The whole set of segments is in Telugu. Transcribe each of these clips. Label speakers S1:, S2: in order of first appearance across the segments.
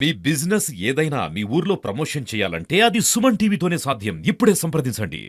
S1: మీ బిజినెస్ ఏదైనా మీ ఊర్లో ప్రమోషన్ చేయాలంటే అది సుమన్ టీవీతోనే సాధ్యం. ఇప్పుడే సంప్రదించండి.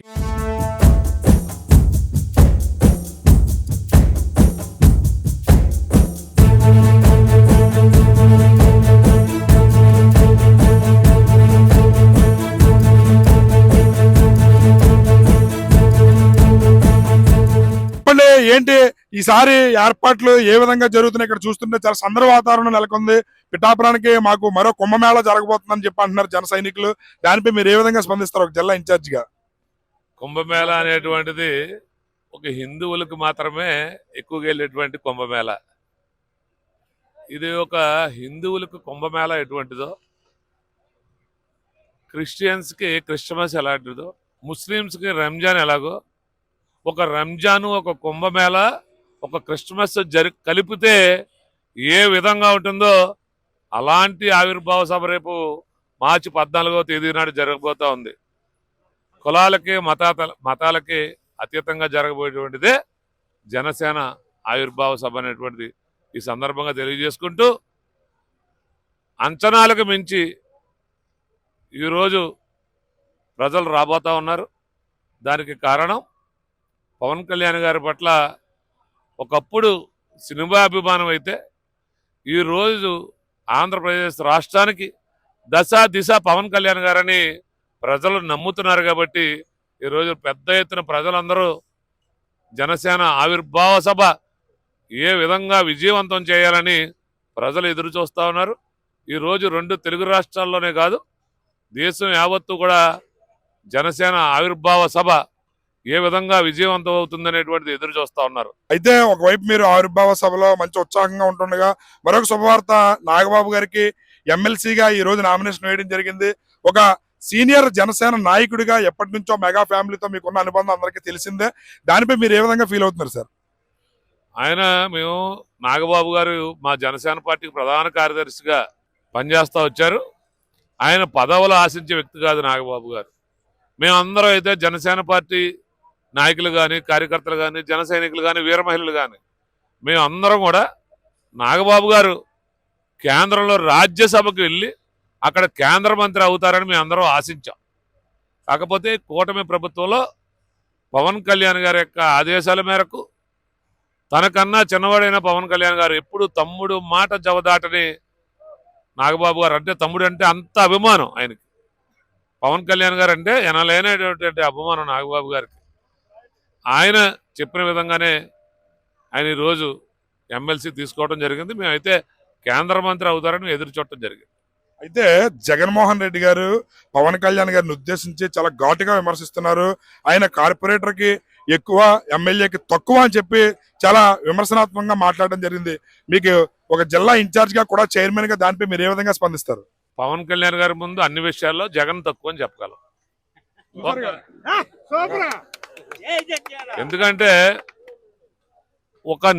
S2: ఏంటి ఈసారి ఏర్పాట్లు ఏ విధంగా జరుగుతున్నాయి? ఇక్కడ చూస్తుంటే చాలా సందర్భ వాతావరణం నెలకొంది. పిఠాపురానికి మాకు మరో కుంభమేళ జరగబోతుందని చెప్పి అంటున్నారు జన సైనికులు. దానిపై మీరు ఏ విధంగా స్పందిస్తారు ఒక జిల్లా ఇన్ఛార్జ్ గా?
S3: కుంభమేళ అనేటువంటిది ఒక హిందువులకు మాత్రమే ఎక్కువగా వెళ్ళేటువంటి కుంభమేళ. ఇది ఒక హిందువులకు కుంభమేళ ఎటువంటిదో, క్రిస్టియన్స్కి క్రిస్టమస్ ఎలాంటిదో, ముస్లిమ్స్కి రంజాన్ ఎలాగో, ఒక రంజాను, ఒక కుంభమేళ, ఒక క్రిస్టమస్ కలిపితే ఏ విధంగా ఉంటుందో అలాంటి ఆవిర్భావ సభ రేపు మార్చి 14వ తేదీ నాడు జరగబోతా ఉంది. కులాలకి మతాలకి అతీతంగా జరగబోయేటువంటిదే జనసేన ఆవిర్భావ సభ అనేటువంటిది ఈ సందర్భంగా తెలియజేసుకుంటూ, అంచనాలకు మించి ఈరోజు ప్రజలు రాబోతా ఉన్నారు. దానికి కారణం పవన్ కళ్యాణ్ గారి పట్ల ఒకప్పుడు సినిమా అభిమానం అయితే ఈరోజు ఆంధ్రప్రదేశ్ రాష్ట్రానికి దిశ పవన్ కళ్యాణ్ గారని ప్రజలు నమ్ముతున్నారు. కాబట్టి ఈరోజు పెద్ద ఎత్తున ప్రజలందరూ జనసేన ఆవిర్భావ సభ ఏ విధంగా విజయవంతం చేయాలని ప్రజలు ఎదురు చూస్తూ ఉన్నారు. ఈరోజు 2 తెలుగు రాష్ట్రాల్లోనే కాదు, దేశం యావత్తు కూడా జనసేన ఆవిర్భావ సభ ఏ విధంగా విజయవంతం అవుతుందనేటువంటిది ఎదురు చూస్తా ఉన్నారు.
S2: అయితే ఒకవైపు మీరు ఆవిర్భావ సభలో మంచి ఉత్సాహంగా ఉంటుండగా, మరొక శుభవార్త, నాగబాబు గారికి ఎమ్మెల్సీగా ఈ రోజు నామినేషన్ వేయడం జరిగింది. ఒక సీనియర్ జనసేన నాయకుడిగా ఎప్పటి నుంచో మెగా ఫ్యామిలీతో మీకున్న అనుబంధం అందరికీ తెలిసిందే. దానిపై మీరు ఏ విధంగా ఫీల్ అవుతున్నారు సార్?
S3: మేము నాగబాబు గారు మా జనసేన పార్టీకి ప్రధాన కార్యదర్శిగా పనిచేస్తూ వచ్చారు. ఆయన పదవులు ఆశించే వ్యక్తి కాదు నాగబాబు గారు. మేమందరం అయితే జనసేన పార్టీ నాయకులు కానీ, కార్యకర్తలు కానీ, జన సైనికులు కానీ, వీర మహిళలు కానీ, మేమందరం కూడా నాగబాబు గారు కేంద్రంలో రాజ్యసభకు వెళ్ళి అక్కడ కేంద్ర మంత్రి అవుతారని మేము అందరం ఆశించాం. కాకపోతే కూటమి ప్రభుత్వంలో పవన్ కళ్యాణ్ గారి యొక్క ఆదేశాల మేరకు తనకన్నా చిన్నవాడైన పవన్ కళ్యాణ్ గారు ఎప్పుడు తమ్ముడు మాట జవదాటని నాగబాబు గారు అంటే తమ్ముడు అంటే అంత అభిమానం ఆయనకి. పవన్ కళ్యాణ్ గారు అంటే ఎనలేనటువంటి అభిమానం నాగబాబు గారికి. ఆయన చెప్పిన విధంగానే ఆయన ఈరోజు ఎమ్మెల్సీ తీసుకోవడం జరిగింది. మేమైతే కేంద్ర మంత్రి అవుతారని ఎదురు చూడటం జరిగింది.
S2: అయితే జగన్మోహన్ రెడ్డి గారు పవన్ కళ్యాణ్ గారిని ఉద్దేశించి చాలా ఘాటుగా విమర్శిస్తున్నారు. ఆయన కార్పొరేటర్కి ఎక్కువ, ఎమ్మెల్యేకి తక్కువ అని చెప్పి చాలా విమర్శనాత్మకంగా మాట్లాడడం జరిగింది. మీకు ఒక జిల్లా ఇన్ఛార్జ్ గా కూడా, చైర్మన్ గా, దానిపై మీరు ఏ విధంగా స్పందిస్తారు?
S3: పవన్ కళ్యాణ్ గారి ముందు అన్ని విషయాల్లో జగన్ తక్కువ అని చెప్పగలం. ఎందుకంటే ఒక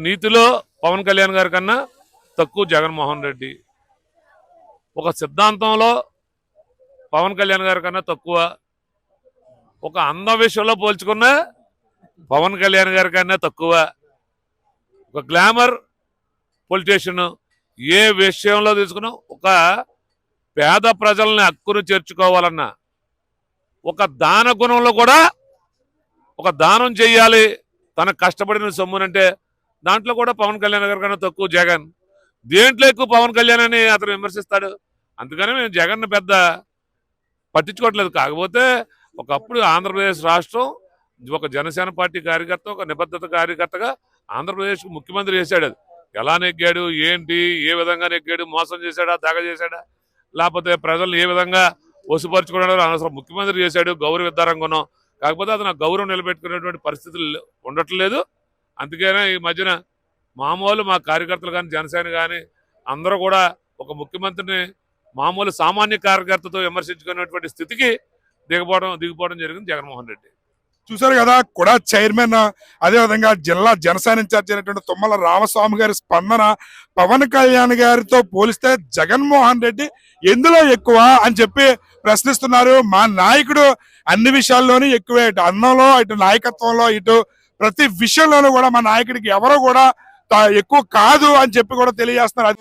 S3: నీతిలో పవన్ కళ్యాణ్ గారి కన్నా తక్కువ జగన్మోహన్ రెడ్డి, ఒక సిద్ధాంతంలో పవన్ కళ్యాణ్ గారి కన్నా తక్కువ, ఒక అందం విషయంలో పోల్చుకున్న పవన్ కళ్యాణ్ గారి కన్నా తక్కువ, ఒక గ్లామర్ పొలిటీషియన్ ఏ విషయంలో తీసుకున్నా, ఒక పేద ప్రజల్ని హక్కును చేర్చుకోవాలన్నా, ఒక దాన గుణంలో కూడా ఒక దానం చెయ్యాలి తన కష్టపడిన సొమ్మునంటే దాంట్లో కూడా పవన్ కళ్యాణ్ గారి కన్నా తక్కువ జగన్. దేంట్లో ఎక్కువ పవన్ కళ్యాణ్ అని అతను విమర్శిస్తాడు. అందుకని మేము జగన్ పెద్ద పట్టించుకోవట్లేదు. కాకపోతే ఒకప్పుడు ఆంధ్రప్రదేశ్ రాష్ట్రం ఒక జనసేన పార్టీ కార్యకర్త, ఒక నిబద్ధత కార్యకర్తగా ఆంధ్రప్రదేశ్కి ముఖ్యమంత్రి చేశాడు. అది ఎలా నెగ్గాడు, ఏంటి, ఏ విధంగా నెగ్గాడు, మోసం చేశాడా, దగ చేశాడా, లేకపోతే ప్రజలను ఏ విధంగా వసుపరుచుకున్నాడో అనవసరం ముఖ్యమంత్రి చేశాడు. గౌరవ విద్యారంగం, కాకపోతే అతను గౌరవం నిలబెట్టుకునేటువంటి పరిస్థితులు ఉండట్లేదు. అందుకనే ఈ మధ్యన మామూలు మా కార్యకర్తలు కానీ, జనసేన కానీ అందరూ కూడా ఒక ముఖ్యమంత్రిని మామూలు సామాన్య కార్యకర్తతో విమర్శించుకునేటువంటి స్థితికి దిగిపోవడం జరిగింది జగన్మోహన్ రెడ్డి.
S2: చూసారు కదా, కూడా చైర్మన్, అదేవిధంగా జిల్లా జనసేన ఇన్ఛార్జ్ అయినటువంటి తుమ్మల రామస్వామి గారి స్పందన, పవన్ కళ్యాణ్ గారితో పోలిస్తే జగన్మోహన్ రెడ్డి ఎందులో ఎక్కువ అని చెప్పి ప్రశ్నిస్తున్నారు. మా నాయకుడు అన్ని విషయాల్లోనూ ఎక్కువే, ఇటు అన్నంలో, ఇటు నాయకత్వంలో, ఇటు ప్రతి విషయంలోనూ కూడా మా నాయకుడికి ఎవరో కూడా ఎక్కువ కాదు అని చెప్పి కూడా తెలియజేస్తున్నారు.